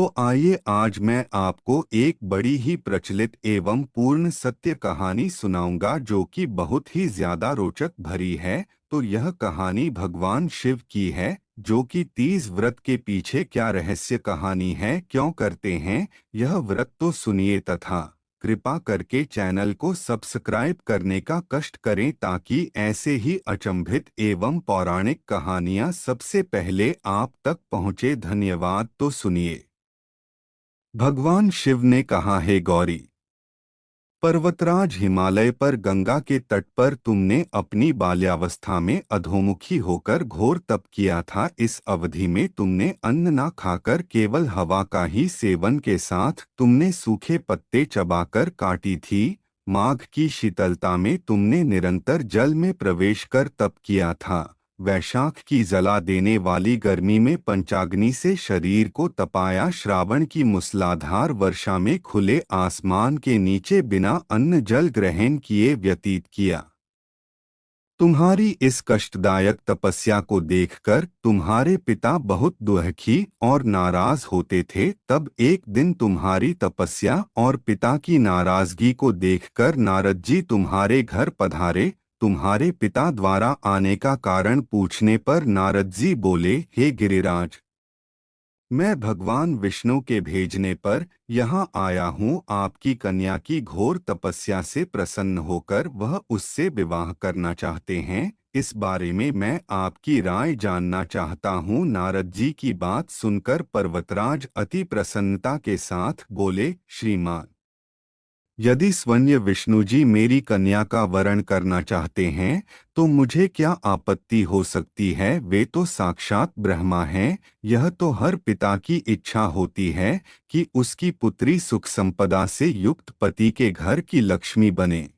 तो आइए आज मैं आपको एक बड़ी ही प्रचलित एवं पूर्ण सत्य कहानी सुनाऊंगा जो कि बहुत ही ज्यादा रोचक भरी है। तो यह कहानी भगवान शिव की है जो कि 30 व्रत के पीछे क्या रहस्य कहानी है, क्यों करते हैं यह व्रत, तो सुनिए तथा कृपा करके चैनल को सब्सक्राइब करने का कष्ट करें ताकि ऐसे ही अचंभित एवं पौराणिक कहानियां सबसे पहले आप तक पहुंचे। धन्यवाद। तो सुनिए। भगवान शिव ने कहा, हे गौरी पर्वतराज, हिमालय पर गंगा के तट पर तुमने अपनी बाल्यावस्था में अधोमुखी होकर घोर तप किया था। इस अवधि में तुमने अन्न न खाकर केवल हवा का ही सेवन के साथ तुमने सूखे पत्ते चबाकर काटी थी। माघ की शीतलता में तुमने निरंतर जल में प्रवेश कर तप किया था। वैशाख की जला देने वाली गर्मी में पंचाग्नि से शरीर को तपाया। श्रावण की मूसलाधार वर्षा में खुले आसमान के नीचे बिना अन्न जल ग्रहण किए व्यतीत किया। तुम्हारी इस कष्टदायक तपस्या को देखकर तुम्हारे पिता बहुत दुखी और नाराज होते थे। तब एक दिन तुम्हारी तपस्या और पिता की नाराजगी को देखकर नारद जी तुम्हारे घर पधारे। तुम्हारे पिता द्वारा आने का कारण पूछने पर नारद जी बोले, हे गिरिराज, मैं भगवान विष्णु के भेजने पर यहाँ आया हूँ। आपकी कन्या की घोर तपस्या से प्रसन्न होकर वह उससे विवाह करना चाहते हैं। इस बारे में मैं आपकी राय जानना चाहता हूँ। नारद जी की बात सुनकर पर्वतराज अति प्रसन्नता के साथ बोले, श्रीमान, यदि स्वयं विष्णु जी मेरी कन्या का वरण करना चाहते हैं तो मुझे क्या आपत्ति हो सकती है। वे तो साक्षात ब्रह्मा हैं। यह तो हर पिता की इच्छा होती है कि उसकी पुत्री सुख संपदा से युक्त पति के घर की लक्ष्मी बने।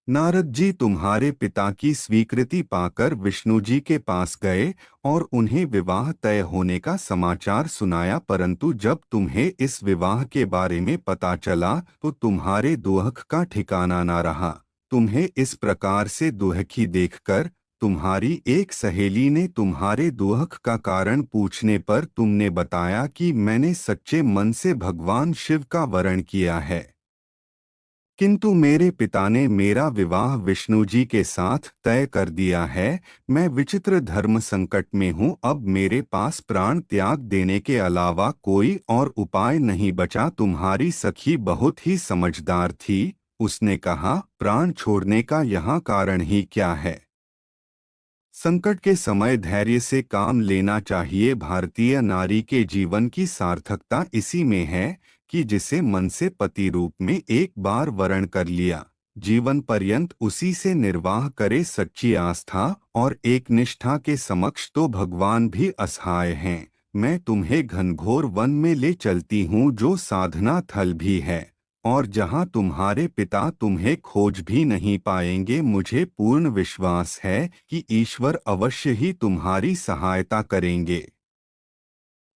नारद जी तुम्हारे पिता की स्वीकृति पाकर विष्णु जी के पास गए और उन्हें विवाह तय होने का समाचार सुनाया। परंतु जब तुम्हें इस विवाह के बारे में पता चला तो तुम्हारे दुख का ठिकाना न रहा। तुम्हें इस प्रकार से दुखी देखकर तुम्हारी एक सहेली ने तुम्हारे दुख का कारण पूछने पर तुमने बताया कि मैंने सच्चे मन से भगवान शिव का वरण किया है, किंतु मेरे पिता ने मेरा विवाह विष्णु जी के साथ तय कर दिया है। मैं विचित्र धर्म संकट में हूँ। अब मेरे पास प्राण त्याग देने के अलावा कोई और उपाय नहीं बचा। तुम्हारी सखी बहुत ही समझदार थी। उसने कहा, प्राण छोड़ने का यहाँ कारण ही क्या है। संकट के समय धैर्य से काम लेना चाहिए। भारतीय नारी के जीवन की सार्थकता इसी में है कि जिसे मन से पति रूप में एक बार वरण कर लिया, जीवन पर्यंत उसी से निर्वाह करे। सच्ची आस्था और एक निष्ठा के समक्ष तो भगवान भी असहाय हैं। मैं तुम्हें घनघोर वन में ले चलती हूँ जो साधना थल भी है और जहाँ तुम्हारे पिता तुम्हें खोज भी नहीं पाएंगे। मुझे पूर्ण विश्वास है कि ईश्वर अवश्य ही तुम्हारी सहायता करेंगे।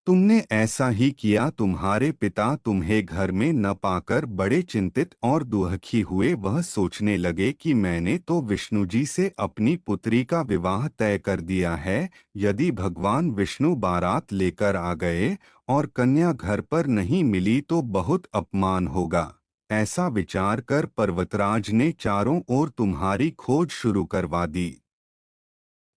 तुमने ऐसा ही किया। तुम्हारे पिता तुम्हें घर में न पाकर बड़े चिंतित और दुखी हुए। वह सोचने लगे कि मैंने तो विष्णु जी से अपनी पुत्री का विवाह तय कर दिया है। यदि भगवान विष्णु बारात लेकर आ गए और कन्या घर पर नहीं मिली तो बहुत अपमान होगा। ऐसा विचार कर पर्वतराज ने चारों ओर तुम्हारी खोज शुरू करवा दी।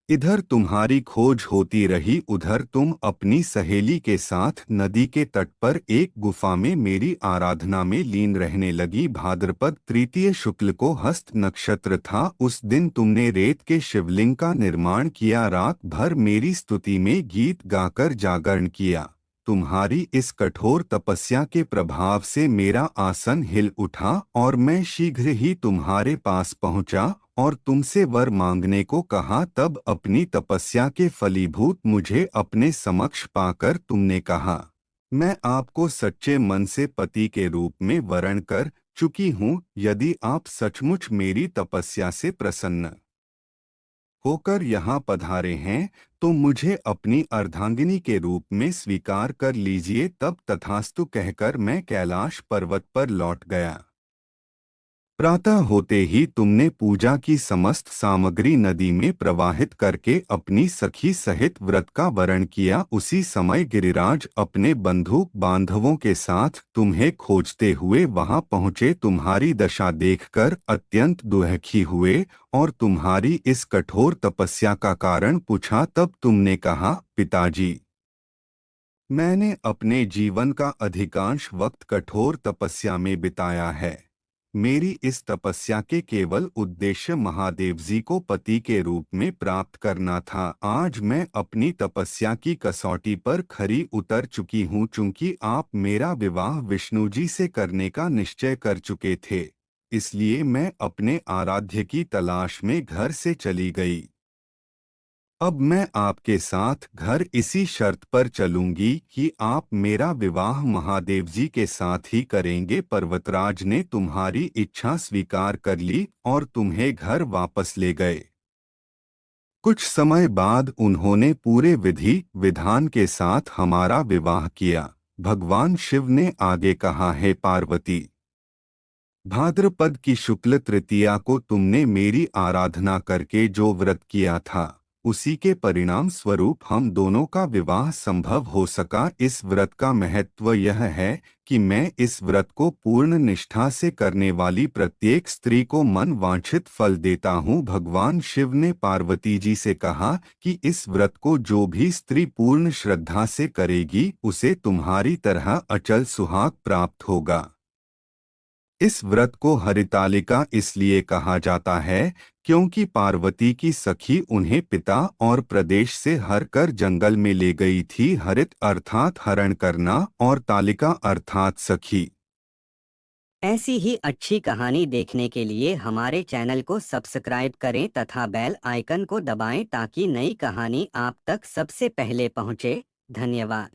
इधर तुम्हारी खोज होती रही, उधर तुम अपनी सहेली के साथ नदी के तट पर एक गुफा में मेरी आराधना में लीन रहने लगी। भाद्रपद तृतीय शुक्ल को हस्त नक्षत्र था। उस दिन तुमने रेत के शिवलिंग का निर्माण किया। रात भर मेरी स्तुति में गीत गाकर जागरण किया। तुम्हारी इस कठोर तपस्या के प्रभाव से मेरा आसन हिल उठा और मैं शीघ्र ही तुम्हारे पास पहुंचा और तुमसे वर मांगने को कहा। तब अपनी तपस्या के फलीभूत मुझे अपने समक्ष पाकर तुमने कहा, मैं आपको सच्चे मन से पति के रूप में वरण कर चुकी हूँ। यदि आप सचमुच मेरी तपस्या से प्रसन्न होकर यहाँ पधारे हैं तो मुझे अपनी अर्धांगिनी के रूप में स्वीकार कर लीजिए। तब तथास्तु कहकर मैं कैलाश पर्वत पर लौट गया। प्रातः होते ही तुमने पूजा की समस्त सामग्री नदी में प्रवाहित करके अपनी सखी सहित व्रत का वरण किया। उसी समय गिरिराज अपने बंधु बांधवों के साथ तुम्हें खोजते हुए वहां पहुंचे। तुम्हारी दशा देखकर अत्यंत दुखी हुए और तुम्हारी इस कठोर तपस्या का कारण पूछा। तब तुमने कहा, पिताजी, मैंने अपने जीवन का अधिकांश वक्त कठोर तपस्या में बिताया है। मेरी इस तपस्या के केवल उद्देश्य महादेव जी को पति के रूप में प्राप्त करना था। आज मैं अपनी तपस्या की कसौटी पर खरी उतर चुकी हूँ। चूंकि आप मेरा विवाह विष्णु जी से करने का निश्चय कर चुके थे, इसलिए मैं अपने आराध्य की तलाश में घर से चली गई। अब मैं आपके साथ घर इसी शर्त पर चलूंगी कि आप मेरा विवाह महादेव जी के साथ ही करेंगे। पर्वतराज ने तुम्हारी इच्छा स्वीकार कर ली और तुम्हें घर वापस ले गए। कुछ समय बाद उन्होंने पूरे विधि विधान के साथ हमारा विवाह किया। भगवान शिव ने आगे कहा, है पार्वती, भाद्रपद की शुक्ल तृतीया को तुमने मेरी आराधना करके जो व्रत किया था, उसी के परिणाम स्वरूप हम दोनों का विवाह संभव हो सका। इस व्रत का महत्व यह है कि मैं इस व्रत को पूर्ण निष्ठा से करने वाली प्रत्येक स्त्री को मन वांछित फल देता हूँ। भगवान शिव ने पार्वती जी से कहा कि इस व्रत को जो भी स्त्री पूर्ण श्रद्धा से करेगी, उसे तुम्हारी तरह अचल सुहाग प्राप्त होगा। इस व्रत को हरितालिका इसलिए कहा जाता है क्योंकि पार्वती की सखी उन्हें पिता और प्रदेश से हर कर जंगल में ले गई थी। हरित अर्थात हरण करना और तालिका अर्थात सखी। ऐसी ही अच्छी कहानी देखने के लिए हमारे चैनल को सब्सक्राइब करें तथा बेल आइकन को दबाएं ताकि नई कहानी आप तक सबसे पहले पहुंचे। धन्यवाद।